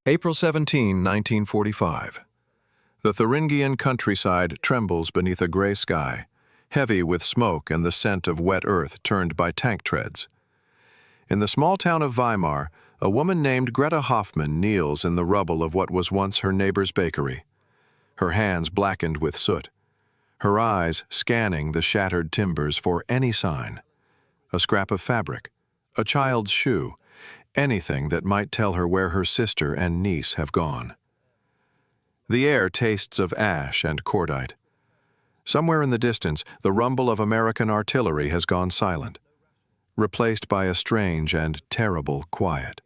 April 17, 1945. The Thuringian countryside trembles beneath a gray sky, heavy with smoke and the scent of wet earth turned by tank treads. In the small town of Weimar, a woman named Greta Hoffmann kneels in the rubble of what was once her neighbor's bakery, her hands blackened with soot, her eyes scanning the shattered timbers for any sign, a scrap of fabric, a child's shoe, anything that might tell her where her sister and niece have gone. The air tastes of ash and cordite. Somewhere in the distance, the rumble of American artillery has gone silent, replaced by a strange and terrible quiet.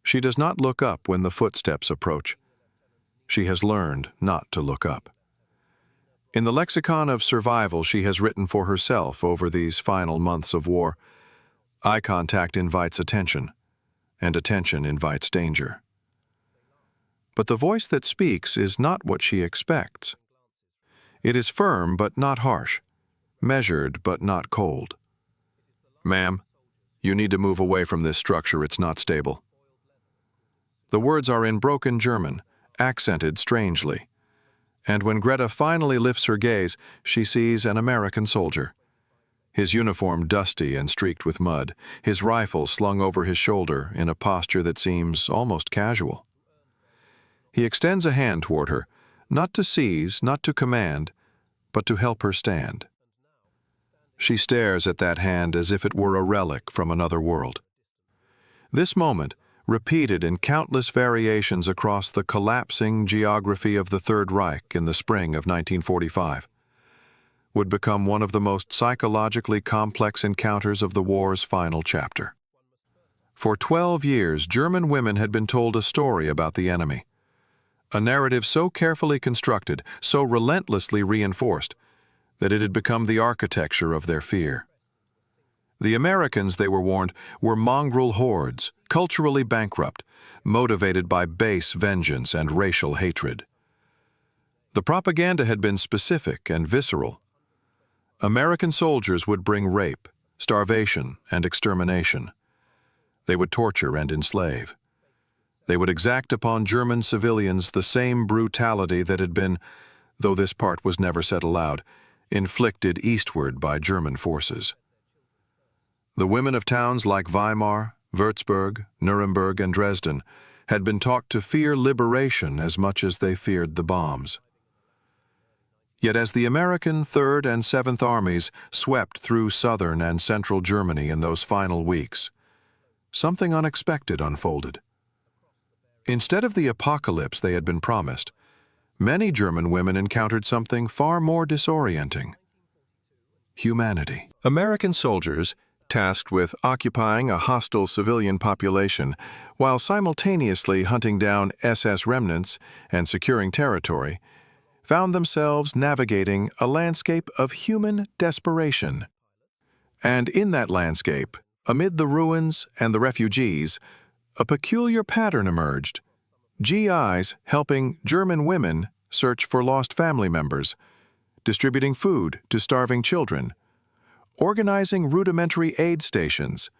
She does not look up when the footsteps approach. She has learned not to look up. In the lexicon of survival she has written for herself over these final months of war, eye contact invites attention, and attention invites danger. But the voice that speaks is not what she expects. It is firm but not harsh, measured but not cold. "Ma'am, you need to move away from this structure, it's not stable." The words are in broken German, accented strangely. And when Greta finally lifts her gaze, she sees an American soldier. His uniform dusty and streaked with mud, his rifle slung over his shoulder in a posture that seems almost casual. He extends a hand toward her, not to seize, not to command, but to help her stand. She stares at that hand as if it were a relic from another world. This moment, repeated in countless variations across the collapsing geography of the Third Reich in the spring of 1945, would become one of the most psychologically complex encounters of the war's final chapter. For 12 years, German women had been told a story about the enemy, a narrative so carefully constructed, so relentlessly reinforced, that it had become the architecture of their fear. The Americans, they were warned, were mongrel hordes, culturally bankrupt, motivated by base vengeance and racial hatred. The propaganda had been specific and visceral. American soldiers would bring rape, starvation, and extermination. They would torture and enslave. They would exact upon German civilians the same brutality that had been, though this part was never said aloud, inflicted eastward by German forces. The women of towns like Weimar, Würzburg, Nuremberg, and Dresden had been taught to fear liberation as much as they feared the bombs. Yet as the American 3rd and 7th Armies swept through southern and central Germany in those final weeks, something unexpected unfolded. Instead of the apocalypse they had been promised, many German women encountered something far more disorienting: humanity. American soldiers, tasked with occupying a hostile civilian population while simultaneously hunting down SS remnants and securing territory, found themselves navigating a landscape of human desperation. And in that landscape, amid the ruins and the refugees, a peculiar pattern emerged: GIs helping German women search for lost family members, distributing food to starving children, organizing rudimentary aid stations,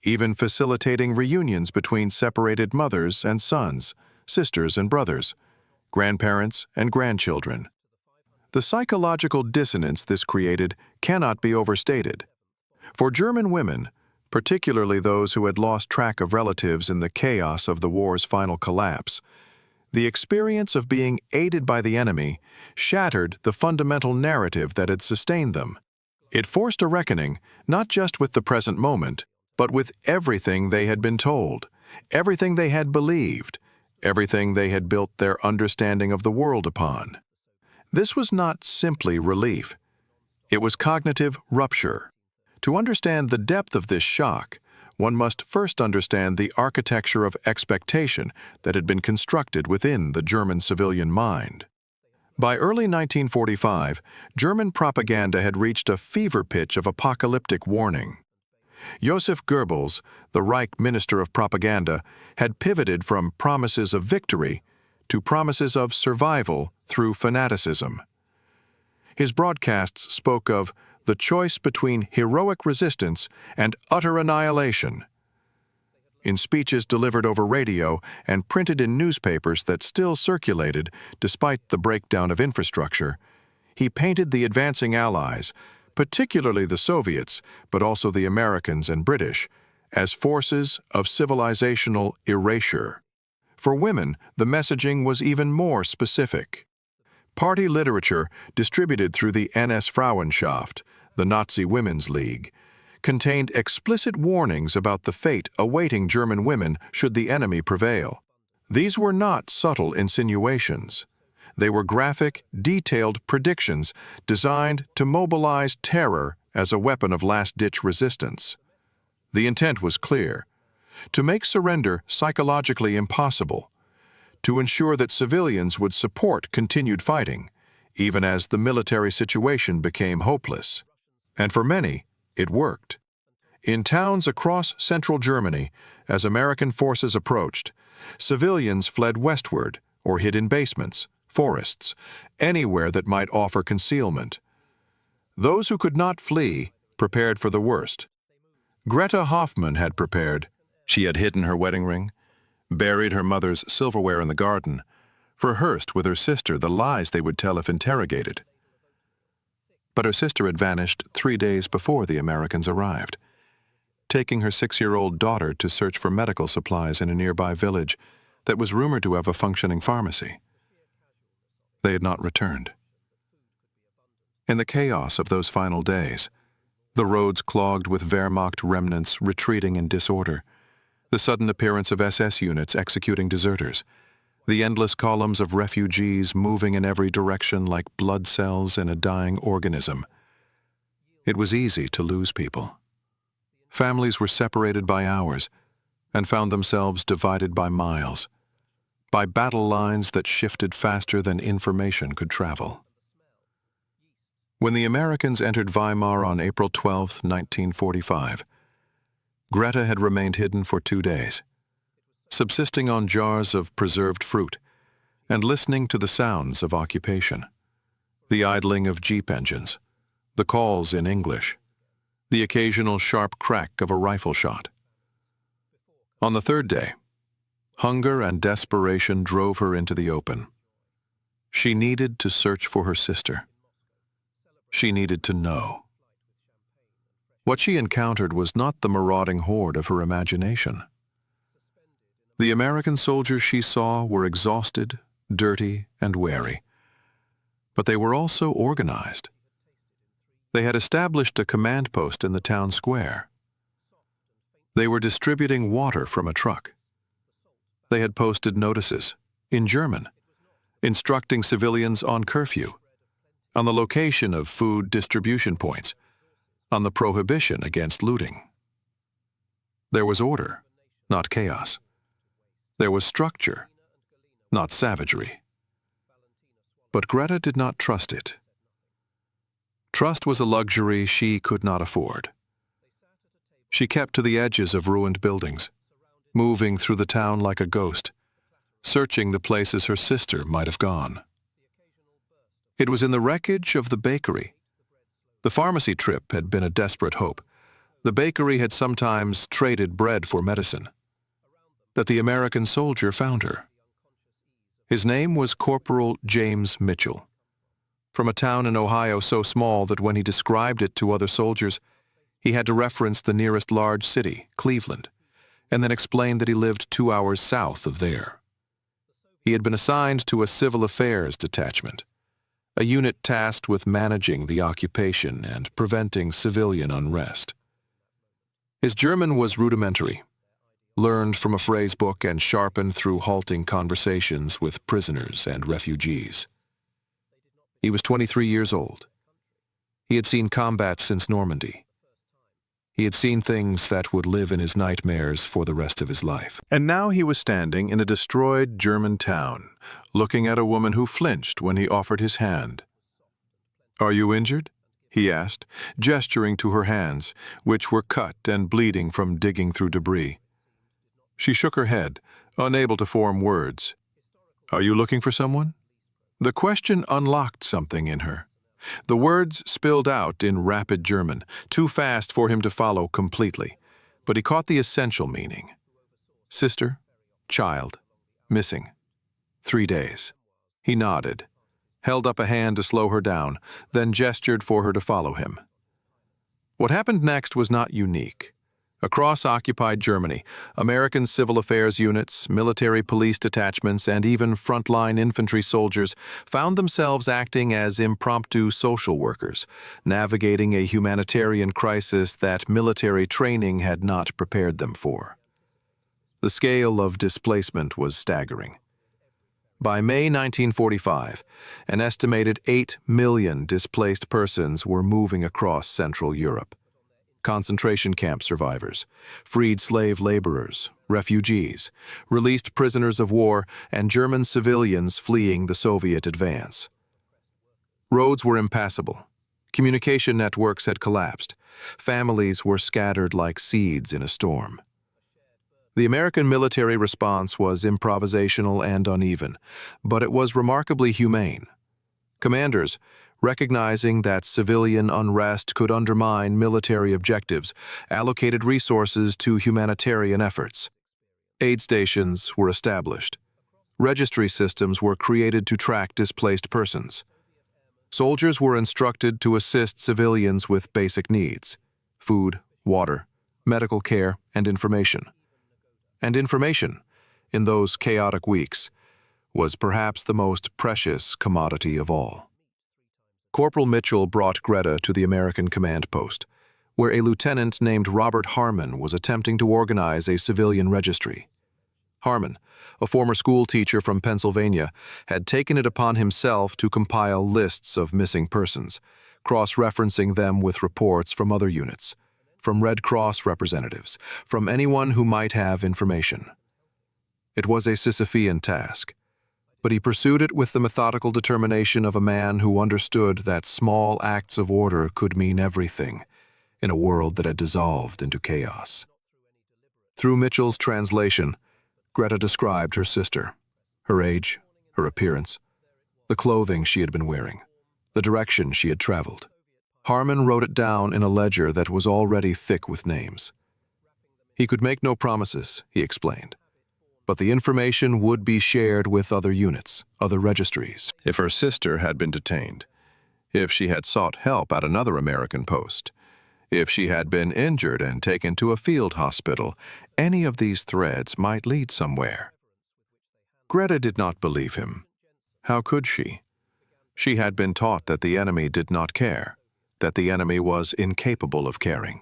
even facilitating reunions between separated mothers and sons, sisters and brothers, grandparents and grandchildren. The psychological dissonance this created cannot be overstated. For German women, particularly those who had lost track of relatives in the chaos of the war's final collapse, the experience of being aided by the enemy shattered the fundamental narrative that had sustained them. It forced a reckoning not just with the present moment, but with everything they had been told, everything they had believed, everything they had built their understanding of the world upon. This was not simply relief. It was cognitive rupture. To understand the depth of this shock, one must first understand the architecture of expectation that had been constructed within the German civilian mind. By early 1945, German propaganda had reached a fever pitch of apocalyptic warning. Joseph Goebbels, the Reich Minister of Propaganda, had pivoted from promises of victory to promises of survival through fanaticism. His broadcasts spoke of the choice between heroic resistance and utter annihilation. in speeches delivered over radio and printed in newspapers that still circulated despite the breakdown of infrastructure, he painted the advancing Allies, particularly the Soviets, but also the Americans and British, as forces of civilizational erasure. For women, the messaging was even more specific. Party literature, distributed through the NS Frauenschaft, the Nazi Women's League, contained explicit warnings about the fate awaiting German women should the enemy prevail. These were not subtle insinuations. They were graphic, detailed predictions designed to mobilize terror as a weapon of last-ditch resistance. The intent was clear: to make surrender psychologically impossible, to ensure that civilians would support continued fighting, even as the military situation became hopeless. And for many, it worked. In towns across central Germany, as American forces approached, civilians fled westward or hid in basements, forests, anywhere that might offer concealment. Those who could not flee prepared for the worst. Greta Hoffmann had prepared. She had hidden her wedding ring, buried her mother's silverware in the garden, rehearsed with her sister the lies they would tell if interrogated. But her sister had vanished 3 days before the Americans arrived, taking her 6-year-old daughter to search for medical supplies in a nearby village that was rumored to have a functioning pharmacy. They had not returned. In the chaos of those final days, the roads clogged with Wehrmacht remnants retreating in disorder, the sudden appearance of SS units executing deserters, the endless columns of refugees moving in every direction like blood cells in a dying organism. It was easy to lose people. Families were separated by hours and found themselves divided by miles, by battle lines that shifted faster than information could travel. When the Americans entered Weimar on April 12, 1945, Greta had remained hidden for 2 days, subsisting on jars of preserved fruit and listening to the sounds of occupation, the idling of jeep engines, the calls in English, the occasional sharp crack of a rifle shot. On the 3rd day, hunger and desperation drove her into the open. She needed to search for her sister. She needed to know. What she encountered was not the marauding horde of her imagination. The American soldiers she saw were exhausted, dirty, and wary, but they were also organized. They had established a command post in the town square. They were distributing water from a truck. They had posted notices, in German, instructing civilians on curfew, on the location of food distribution points, on the prohibition against looting. There was order, not chaos. There was structure, not savagery. But Greta did not trust it. Trust was a luxury she could not afford. She kept to the edges of ruined buildings, moving through the town like a ghost, searching the places her sister might have gone. It was in the wreckage of the bakery. The pharmacy trip had been a desperate hope. The bakery had sometimes traded bread for medicine, that the American soldier found her. His name was Corporal James Mitchell, from a town in Ohio so small that when he described it to other soldiers, he had to reference the nearest large city, Cleveland, and then explain that he lived 2 hours south of there. He had been assigned to a civil affairs detachment, a unit tasked with managing the occupation and preventing civilian unrest. His German was rudimentary, learned from a phrase book and sharpened through halting conversations with prisoners and refugees. He was 23 years old. He had seen combat since Normandy. He had seen things that would live in his nightmares for the rest of his life. And now he was standing in a destroyed German town, looking at a woman who flinched when he offered his hand. "Are you injured?" he asked, gesturing to her hands, which were cut and bleeding from digging through debris. She shook her head, unable to form words. "Are you looking for someone?" The question unlocked something in her. The words spilled out in rapid German, too fast for him to follow completely, but he caught the essential meaning. Sister, child, missing. 3 days. He nodded, held up a hand to slow her down, then gestured for her to follow him. What happened next was not unique. Across occupied Germany, American civil affairs units, military police detachments, and even frontline infantry soldiers found themselves acting as impromptu social workers, navigating a humanitarian crisis that military training had not prepared them for. The scale of displacement was staggering. By May 1945, an estimated 8 million displaced persons were moving across Central Europe. Concentration camp survivors, freed slave laborers, refugees, released prisoners of war, and German civilians fleeing the Soviet advance. Roads were impassable. Communication networks had collapsed. Families were scattered like seeds in a storm. The American military response was improvisational and uneven, but it was remarkably humane. Commanders, recognizing that civilian unrest could undermine military objectives, allocated resources to humanitarian efforts. Aid stations were established. Registry systems were created to track displaced persons. Soldiers were instructed to assist civilians with basic needs: food, water, medical care, and information. And information, in those chaotic weeks, was perhaps the most precious commodity of all. Corporal Mitchell brought Greta to the American command post, where a lieutenant named Robert Harmon was attempting to organize a civilian registry. Harmon, a former school teacher from Pennsylvania, had taken it upon himself to compile lists of missing persons, cross-referencing them with reports from other units, from Red Cross representatives, from anyone who might have information. It was a Sisyphean task, but he pursued it with the methodical determination of a man who understood that small acts of order could mean everything in a world that had dissolved into chaos. Through Mitchell's translation, Greta described her sister, her age, her appearance, the clothing she had been wearing, the direction she had traveled. Harmon wrote it down in a ledger that was already thick with names. He could make no promises, he explained, but the information would be shared with other units, other registries. If her sister had been detained, if she had sought help at another American post, if she had been injured and taken to a field hospital, any of these threads might lead somewhere. Greta did not believe him. How could she? She had been taught that the enemy did not care, that the enemy was incapable of caring.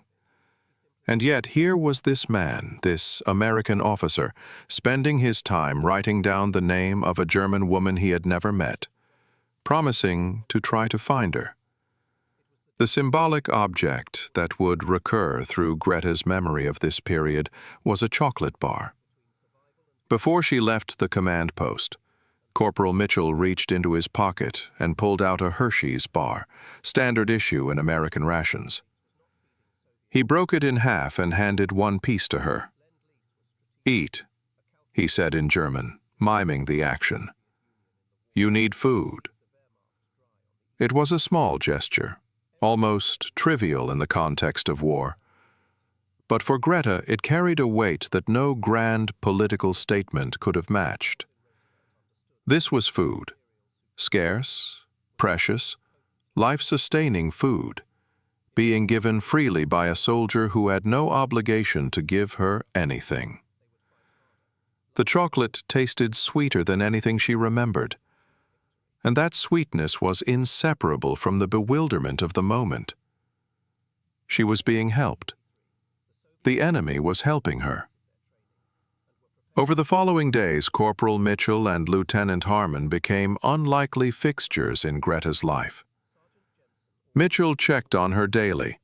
And yet here was this man, this American officer, spending his time writing down the name of a German woman he had never met, promising to try to find her. The symbolic object that would recur through Greta's memory of this period was a chocolate bar. Before she left the command post, Corporal Mitchell reached into his pocket and pulled out a Hershey's bar, standard issue in American rations. He broke it in half and handed one piece to her. "Eat," he said in German, miming the action. "You need food." It was a small gesture, almost trivial in the context of war. But for Greta, it carried a weight that no grand political statement could have matched. This was food, scarce, precious, life-sustaining food, being given freely by a soldier who had no obligation to give her anything. The chocolate tasted sweeter than anything she remembered, and that sweetness was inseparable from the bewilderment of the moment. She was being helped. The enemy was helping her. Over the following days, Corporal Mitchell and Lieutenant Harmon became unlikely fixtures in Greta's life. Mitchell checked on her daily,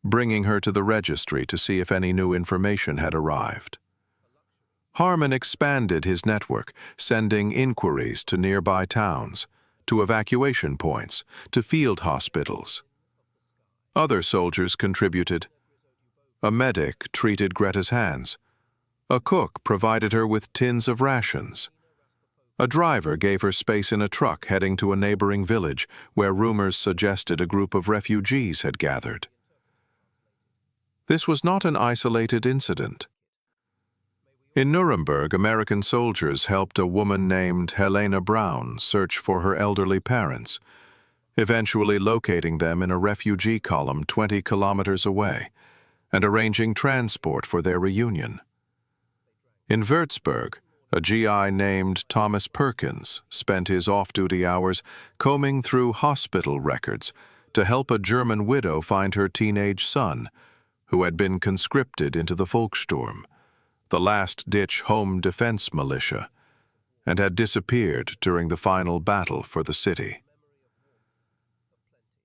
bringing her to the registry to see if any new information had arrived. Harmon expanded his network, sending inquiries to nearby towns, to evacuation points, to field hospitals. Other soldiers contributed. A medic treated Greta's hands. A cook provided her with tins of rations. A driver gave her space in a truck heading to a neighboring village where rumors suggested a group of refugees had gathered. This was not an isolated incident. In Nuremberg, American soldiers helped a woman named Helena Brown search for her elderly parents, eventually locating them in a refugee column 20 kilometers away and arranging transport for their reunion. In Würzburg, a GI named Thomas Perkins spent his off-duty hours combing through hospital records to help a German widow find her teenage son, who had been conscripted into the Volkssturm, the last-ditch home defense militia, and had disappeared during the final battle for the city.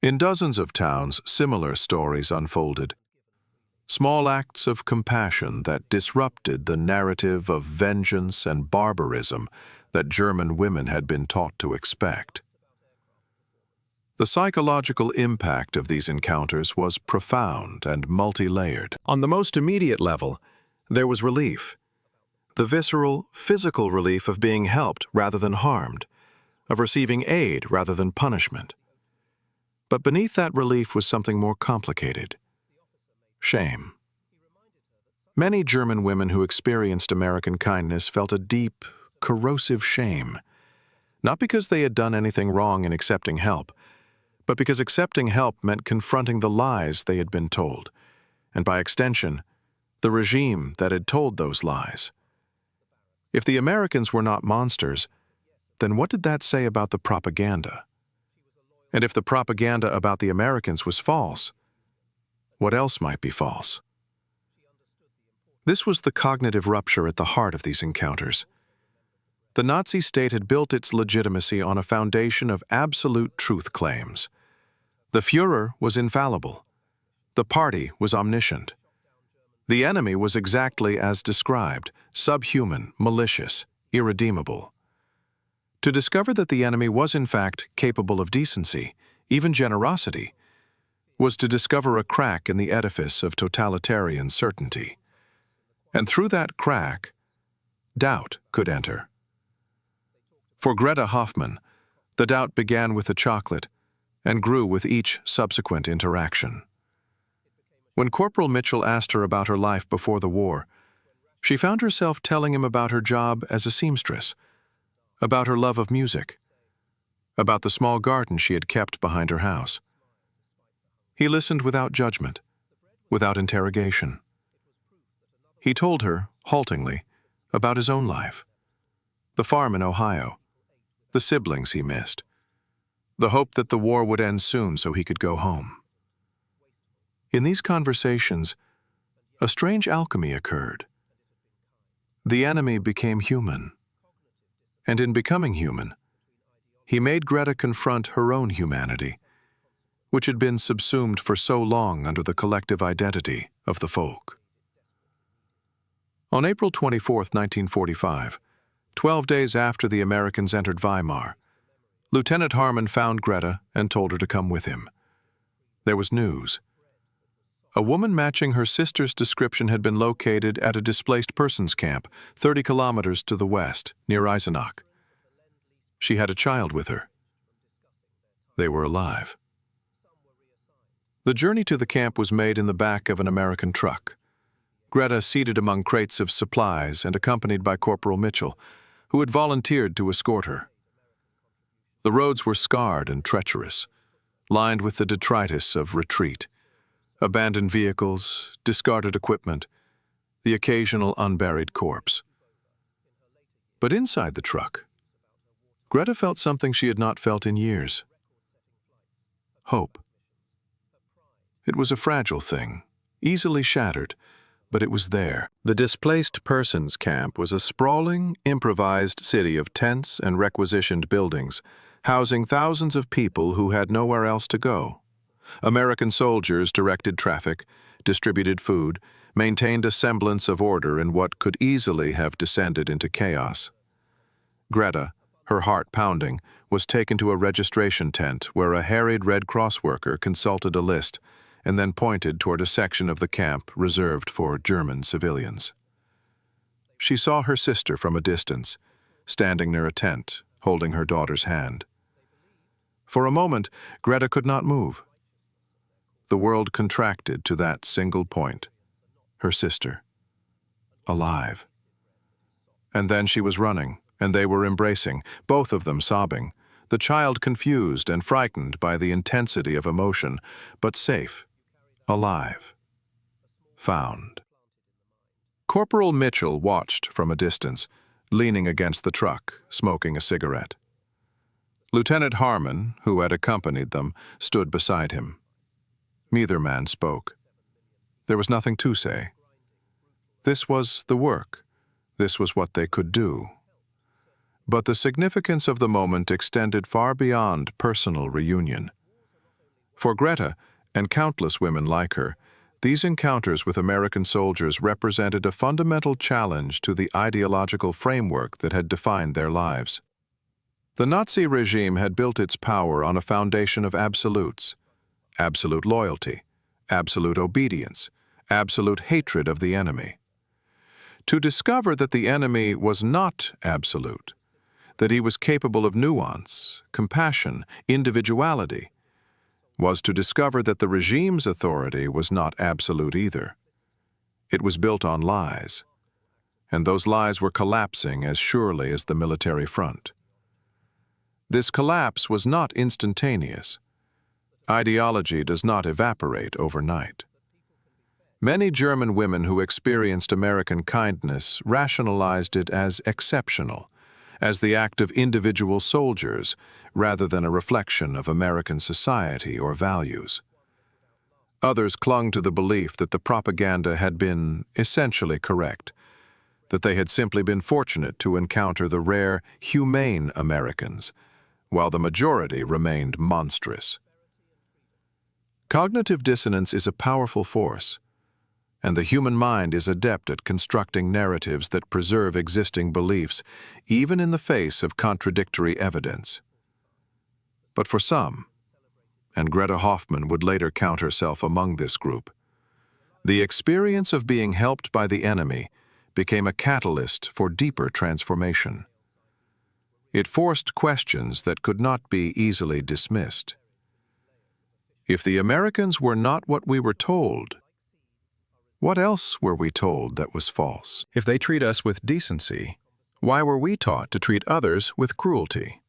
In dozens of towns, similar stories unfolded. Small acts of compassion that disrupted the narrative of vengeance and barbarism that German women had been taught to expect. The psychological impact of these encounters was profound and multi-layered. On the most immediate level, there was relief. The visceral, physical relief of being helped rather than harmed, of receiving aid rather than punishment. But beneath that relief was something more complicated. Shame. Many German women who experienced American kindness felt a deep, corrosive shame, not because they had done anything wrong in accepting help, but because accepting help meant confronting the lies they had been told, and by extension, the regime that had told those lies. If the Americans were not monsters, then what did that say about the propaganda? And if the propaganda about the Americans was false, what else might be false? This was the cognitive rupture at the heart of these encounters. The Nazi state had built its legitimacy on a foundation of absolute truth claims. The Führer was infallible. The party was omniscient. The enemy was exactly as described, subhuman, malicious, irredeemable. To discover that the enemy was in fact capable of decency, even generosity, was to discover a crack in the edifice of totalitarian certainty. And through that crack, doubt could enter. For Greta Hoffmann, the doubt began with the chocolate and grew with each subsequent interaction. When Corporal Mitchell asked her about her life before the war, she found herself telling him about her job as a seamstress, about her love of music, about the small garden she had kept behind her house. He listened without judgment, without interrogation. He told her, haltingly, about his own life, the farm in Ohio, the siblings he missed, the hope that the war would end soon so he could go home. In these conversations, a strange alchemy occurred. The enemy became human, and in becoming human, he made Greta confront her own humanity, which had been subsumed for so long under the collective identity of the folk. On April 24, 1945, 12 days after the Americans entered Weimar, Lieutenant Harmon found Greta and told her to come with him. There was news. A woman matching her sister's description had been located at a displaced persons camp 30 kilometers to the west, near Eisenach. She had a child with her. They were alive. The journey to the camp was made in the back of an American truck. Greta seated among crates of supplies and accompanied by Corporal Mitchell, who had volunteered to escort her. The roads were scarred and treacherous, lined with the detritus of retreat, abandoned vehicles, discarded equipment, the occasional unburied corpse. But inside the truck, Greta felt something she had not felt in years. Hope. It was a fragile thing, easily shattered, but it was there. The displaced persons camp was a sprawling, improvised city of tents and requisitioned buildings, housing thousands of people who had nowhere else to go. American soldiers directed traffic, distributed food, maintained a semblance of order in what could easily have descended into chaos. Greta, her heart pounding, was taken to a registration tent where a harried Red Cross worker consulted a list and then pointed toward a section of the camp reserved for German civilians. She saw her sister from a distance, standing near a tent, holding her daughter's hand. For a moment, Greta could not move. The world contracted to that single point. Her sister. Alive. And then she was running, and they were embracing, both of them sobbing, the child confused and frightened by the intensity of emotion, but safe, alive, found. Corporal Mitchell watched from a distance, leaning against the truck, smoking a cigarette. Lieutenant Harmon, who had accompanied them, stood beside him. Neither man spoke. There was nothing to say. This was the work. This was what they could do. But the significance of the moment extended far beyond personal reunion. For Greta, and countless women like her, these encounters with American soldiers represented a fundamental challenge to the ideological framework that had defined their lives. The Nazi regime had built its power on a foundation of absolutes: absolute loyalty, absolute obedience, absolute hatred of the enemy. To discover that the enemy was not absolute, that he was capable of nuance, compassion, individuality, was to discover that the regime's authority was not absolute either. It was built on lies, and those lies were collapsing as surely as the military front. This collapse was not instantaneous. Ideology does not evaporate overnight. Many German women who experienced American kindness rationalized it as exceptional, as the act of individual soldiers, rather than a reflection of American society or values. Others clung to the belief that the propaganda had been essentially correct, that they had simply been fortunate to encounter the rare, humane Americans, while the majority remained monstrous. Cognitive dissonance is a powerful force, and the human mind is adept at constructing narratives that preserve existing beliefs, even in the face of contradictory evidence. But for some, and Greta Hoffmann would later count herself among this group, the experience of being helped by the enemy became a catalyst for deeper transformation. It forced questions that could not be easily dismissed. If the Americans were not what we were told, what else were we told that was false? If they treat us with decency, why were we taught to treat others with cruelty?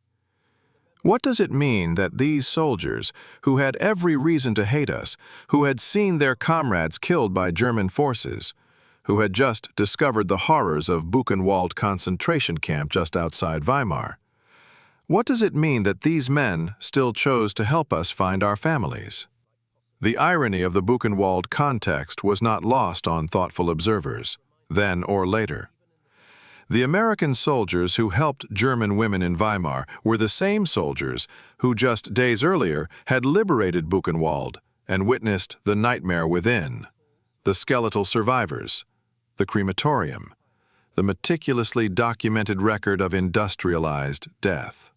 What does it mean that these soldiers, who had every reason to hate us, who had seen their comrades killed by German forces, who had just discovered the horrors of Buchenwald concentration camp just outside Weimar, what does it mean that these men still chose to help us find our families? The irony of the Buchenwald context was not lost on thoughtful observers, then or later. The American soldiers who helped German women in Weimar were the same soldiers who just days earlier had liberated Buchenwald and witnessed the nightmare within, the skeletal survivors, the crematorium, the meticulously documented record of industrialized death.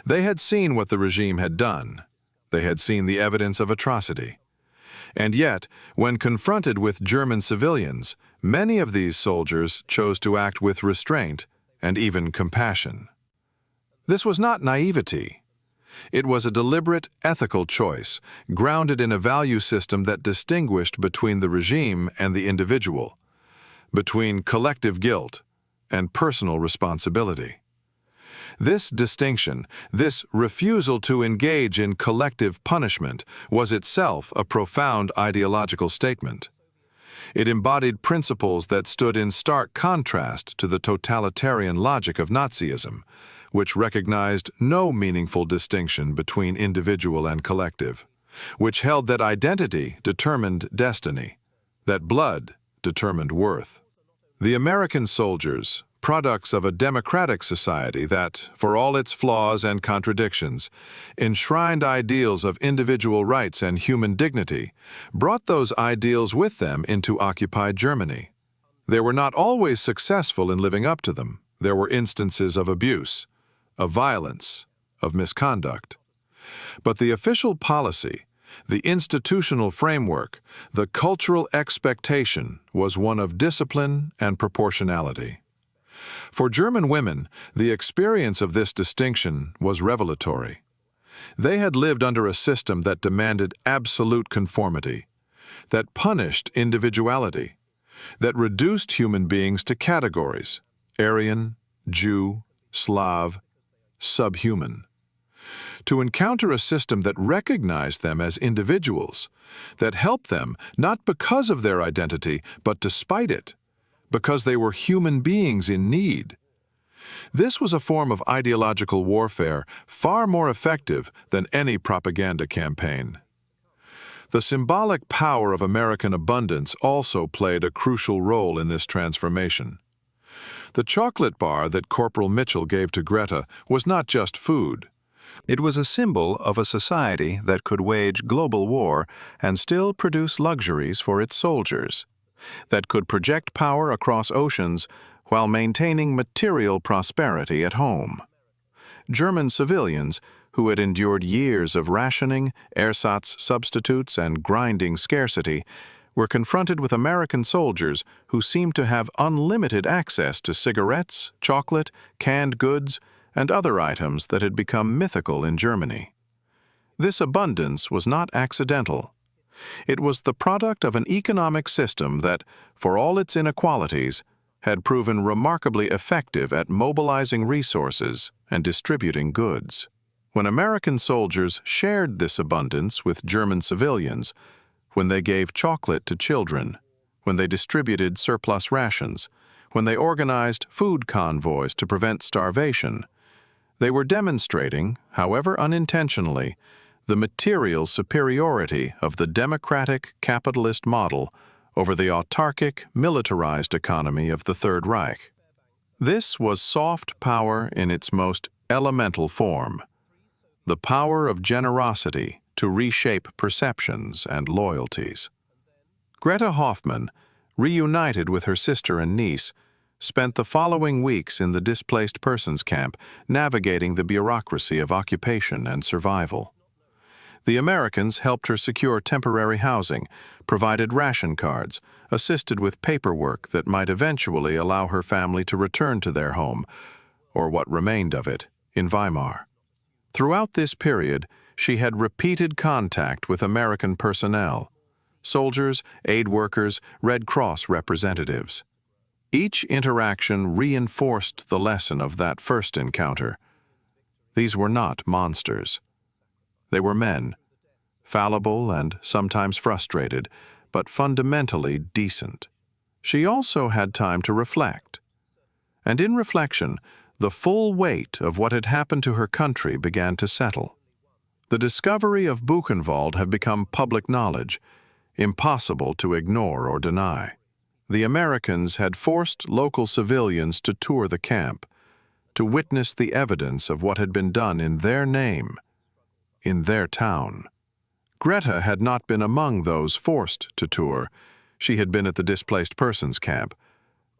They had seen what the regime had done. They had seen the evidence of atrocity. And yet, when confronted with German civilians, many of these soldiers chose to act with restraint and even compassion. This was not naivety. It was a deliberate ethical choice, grounded in a value system that distinguished between the regime and the individual, between collective guilt and personal responsibility. This distinction, this refusal to engage in collective punishment, was itself a profound ideological statement. It embodied principles that stood in stark contrast to the totalitarian logic of Nazism, which recognized no meaningful distinction between individual and collective, which held that identity determined destiny, that blood determined worth. The American soldiers, products of a democratic society that, for all its flaws and contradictions, enshrined ideals of individual rights and human dignity, brought those ideals with them into occupied Germany. They were not always successful in living up to them. There were instances of abuse, of violence, of misconduct. But the official policy, the institutional framework, the cultural expectation was one of discipline and proportionality. For German women, the experience of this distinction was revelatory. They had lived under a system that demanded absolute conformity, that punished individuality, that reduced human beings to categories, Aryan, Jew, Slav, subhuman. To encounter a system that recognized them as individuals, that helped them not because of their identity, but despite it, because they were human beings in need. This was a form of ideological warfare far more effective than any propaganda campaign. The symbolic power of American abundance also played a crucial role in this transformation. The chocolate bar that Corporal Mitchell gave to Greta was not just food. It was a symbol of a society that could wage global war and still produce luxuries for its soldiers, that could project power across oceans while maintaining material prosperity at home. German civilians, who had endured years of rationing, ersatz substitutes, and grinding scarcity, were confronted with American soldiers who seemed to have unlimited access to cigarettes, chocolate, canned goods, and other items that had become mythical in Germany. This abundance was not accidental. It was the product of an economic system that, for all its inequalities, had proven remarkably effective at mobilizing resources and distributing goods. When American soldiers shared this abundance with German civilians, when they gave chocolate to children, when they distributed surplus rations, when they organized food convoys to prevent starvation, they were demonstrating, however unintentionally, the material superiority of the democratic capitalist model over the autarkic, militarized economy of the Third Reich. This was soft power in its most elemental form, the power of generosity to reshape perceptions and loyalties. Greta Hoffmann, reunited with her sister and niece, spent the following weeks in the displaced persons camp navigating the bureaucracy of occupation and survival. The Americans helped her secure temporary housing, provided ration cards, assisted with paperwork that might eventually allow her family to return to their home, or what remained of it, in Weimar. Throughout this period, she had repeated contact with American personnel, soldiers, aid workers, Red Cross representatives. Each interaction reinforced the lesson of that first encounter. These were not monsters. They were men, fallible and sometimes frustrated, but fundamentally decent. She also had time to reflect. And in reflection, the full weight of what had happened to her country began to settle. The discovery of Buchenwald had become public knowledge, impossible to ignore or deny. The Americans had forced local civilians to tour the camp, to witness the evidence of what had been done in their name, in their town. Greta had not been among those forced to tour. She had been at the displaced persons camp,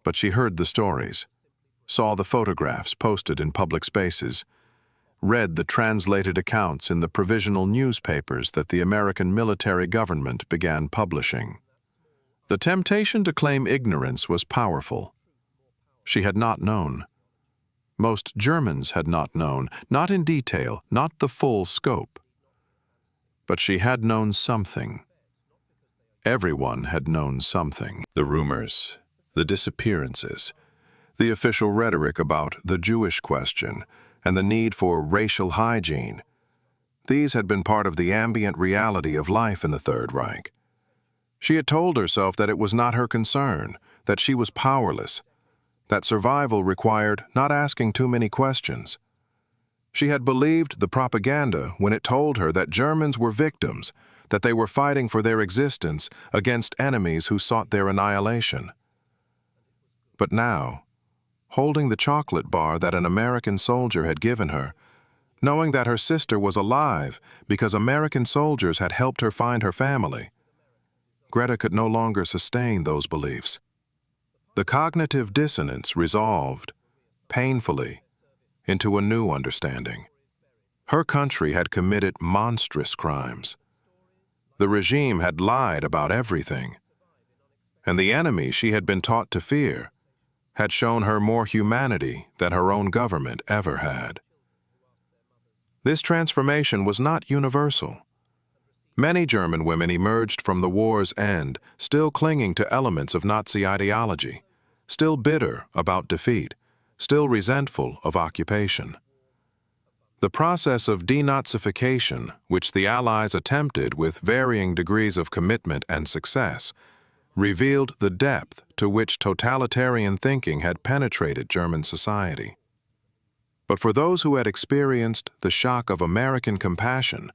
but she heard the stories, saw the photographs posted in public spaces, read the translated accounts in the provisional newspapers that the American military government began publishing. The temptation to claim ignorance was powerful. She had not known. Most Germans had not known, not in detail, not the full scope. But she had known something. Everyone had known something. The rumors, the disappearances, the official rhetoric about the Jewish question, and the need for racial hygiene. These had been part of the ambient reality of life in the Third Reich. She had told herself that it was not her concern, that she was powerless, that survival required not asking too many questions. She had believed the propaganda when it told her that Germans were victims, that they were fighting for their existence against enemies who sought their annihilation. But now, holding the chocolate bar that an American soldier had given her, knowing that her sister was alive because American soldiers had helped her find her family, Greta could no longer sustain those beliefs. The cognitive dissonance resolved, painfully, into a new understanding. Her country had committed monstrous crimes. The regime had lied about everything. And the enemy she had been taught to fear had shown her more humanity than her own government ever had. This transformation was not universal. Many German women emerged from the war's end, still clinging to elements of Nazi ideology, still bitter about defeat, still resentful of occupation. The process of denazification, which the Allies attempted with varying degrees of commitment and success, revealed the depth to which totalitarian thinking had penetrated German society. But for those who had experienced the shock of American compassion,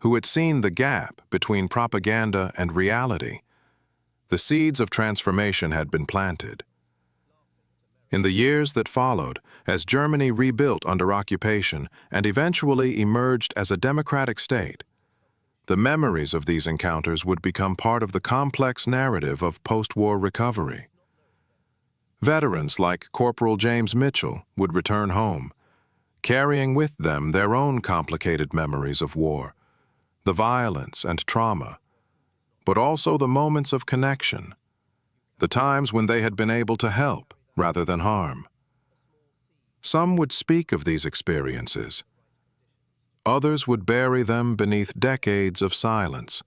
who had seen the gap between propaganda and reality, the seeds of transformation had been planted. In the years that followed, as Germany rebuilt under occupation and eventually emerged as a democratic state, the memories of these encounters would become part of the complex narrative of post-war recovery. Veterans like Corporal James Mitchell would return home, carrying with them their own complicated memories of war, the violence and trauma, but also the moments of connection, the times when they had been able to help rather than harm. Some would speak of these experiences. Others would bury them beneath decades of silence,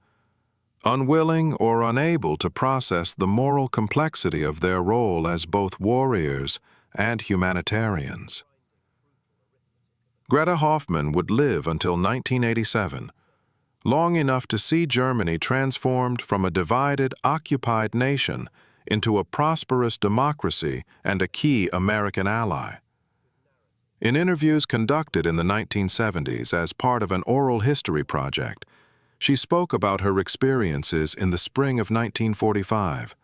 unwilling or unable to process the moral complexity of their role as both warriors and humanitarians. Greta Hoffmann would live until 1987, long enough to see Germany transformed from a divided, occupied nation into a prosperous democracy and a key American ally. In interviews conducted in the 1970s as part of an oral history project, she spoke about her experiences in the spring of 1945,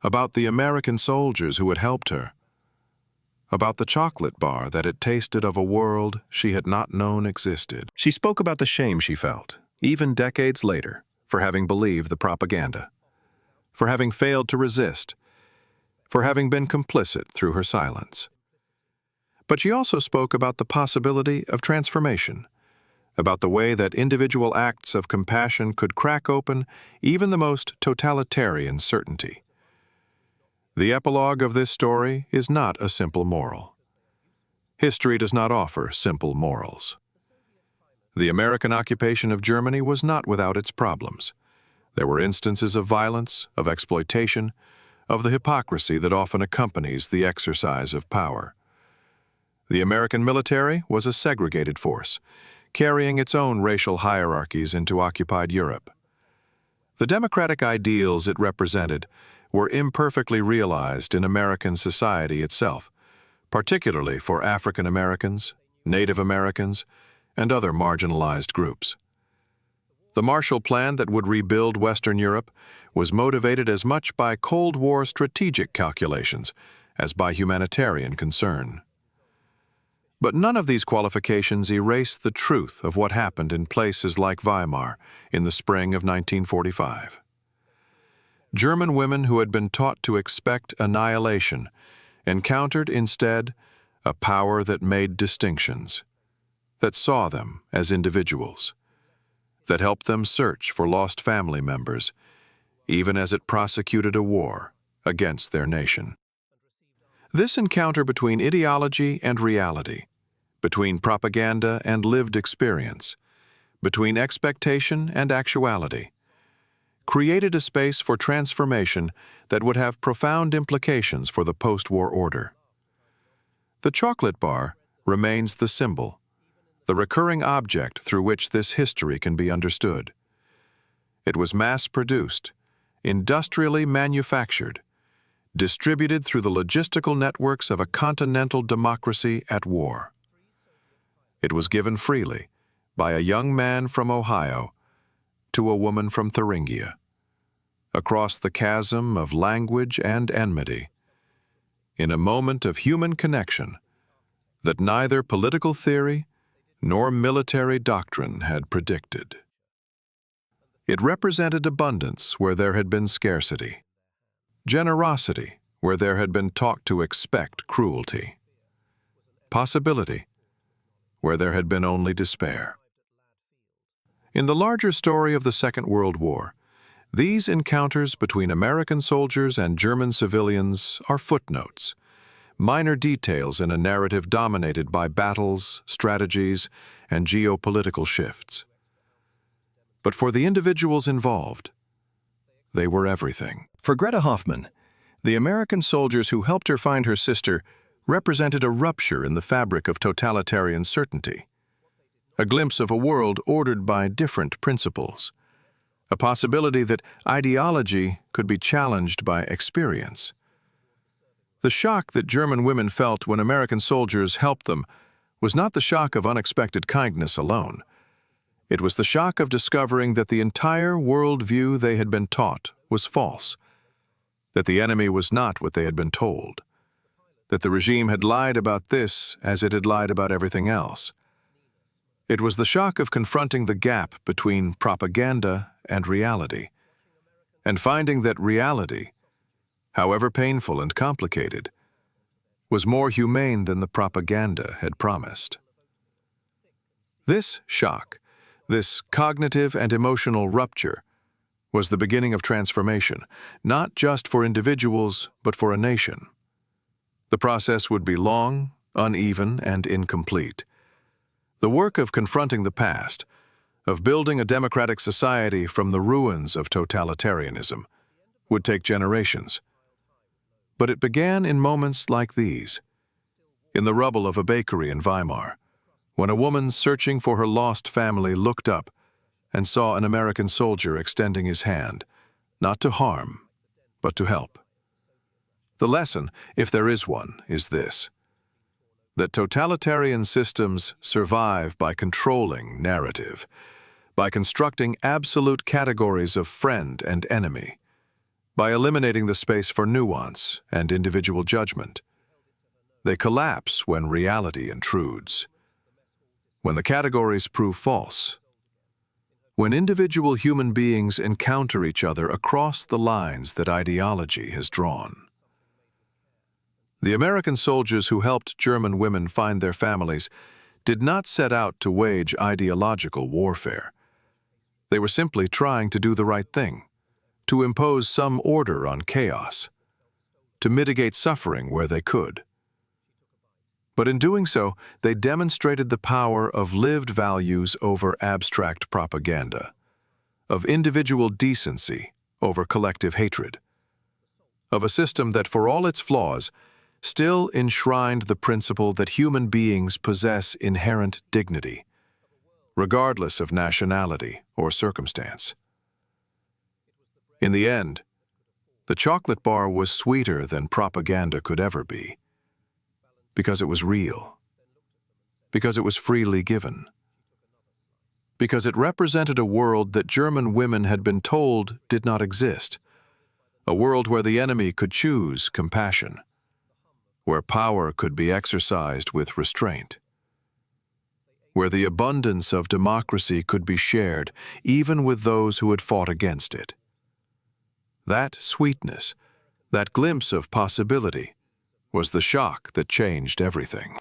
about the American soldiers who had helped her, about the chocolate bar that had tasted of a world she had not known existed. She spoke about the shame she felt, even decades later, for having believed the propaganda, for having failed to resist, for having been complicit through her silence. But she also spoke about the possibility of transformation, about the way that individual acts of compassion could crack open even the most totalitarian certainty. The epilogue of this story is not a simple moral. History does not offer simple morals. The American occupation of Germany was not without its problems. There were instances of violence, of exploitation, of the hypocrisy that often accompanies the exercise of power. The American military was a segregated force, carrying its own racial hierarchies into occupied Europe. The democratic ideals it represented were imperfectly realized in American society itself, particularly for African Americans, Native Americans, and other marginalized groups. The Marshall Plan that would rebuild Western Europe was motivated as much by Cold War strategic calculations as by humanitarian concern. But none of these qualifications erase the truth of what happened in places like Weimar in the spring of 1945. German women who had been taught to expect annihilation encountered instead a power that made distinctions, that saw them as individuals, that helped them search for lost family members, even as it prosecuted a war against their nation. This encounter between ideology and reality, between propaganda and lived experience, between expectation and actuality, created a space for transformation that would have profound implications for the post-war order. The chocolate bar remains the symbol, the recurring object through which this history can be understood. It was mass-produced, industrially manufactured, distributed through the logistical networks of a continental democracy at war. It was given freely by a young man from Ohio to a woman from Thuringia, across the chasm of language and enmity, in a moment of human connection that neither political theory nor military doctrine had predicted. It represented abundance where there had been scarcity, generosity where there had been taught to expect cruelty, possibility where there had been only despair. In the larger story of the Second World War, these encounters between American soldiers and German civilians are footnotes, minor details in a narrative dominated by battles, strategies, and geopolitical shifts. But for the individuals involved, they were everything. For Greta Hoffmann, the American soldiers who helped her find her sister represented a rupture in the fabric of totalitarian certainty, a glimpse of a world ordered by different principles, a possibility that ideology could be challenged by experience. The shock that German women felt when American soldiers helped them was not the shock of unexpected kindness alone. It was the shock of discovering that the entire worldview they had been taught was false, that the enemy was not what they had been told, that the regime had lied about this as it had lied about everything else. It was the shock of confronting the gap between propaganda and reality, and finding that reality, however painful and complicated, was more humane than the propaganda had promised. This shock, this cognitive and emotional rupture, was the beginning of transformation, not just for individuals, but for a nation. The process would be long, uneven, and incomplete. The work of confronting the past, of building a democratic society from the ruins of totalitarianism, would take generations. But it began in moments like these, in the rubble of a bakery in Weimar, when a woman searching for her lost family looked up and saw an American soldier extending his hand, not to harm, but to help. The lesson, if there is one, is this: that totalitarian systems survive by controlling narrative, by constructing absolute categories of friend and enemy, by eliminating the space for nuance and individual judgment. They collapse when reality intrudes, when the categories prove false, when individual human beings encounter each other across the lines that ideology has drawn. The American soldiers who helped German women find their families did not set out to wage ideological warfare. They were simply trying to do the right thing, to impose some order on chaos, to mitigate suffering where they could. But in doing so, they demonstrated the power of lived values over abstract propaganda, of individual decency over collective hatred, of a system that, for all its flaws, still enshrined the principle that human beings possess inherent dignity, regardless of nationality or circumstance. In the end, the chocolate bar was sweeter than propaganda could ever be, because it was real, because it was freely given, because it represented a world that German women had been told did not exist, a world where the enemy could choose compassion, where power could be exercised with restraint, where the abundance of democracy could be shared even with those who had fought against it. That sweetness, that glimpse of possibility, was the shock that changed everything.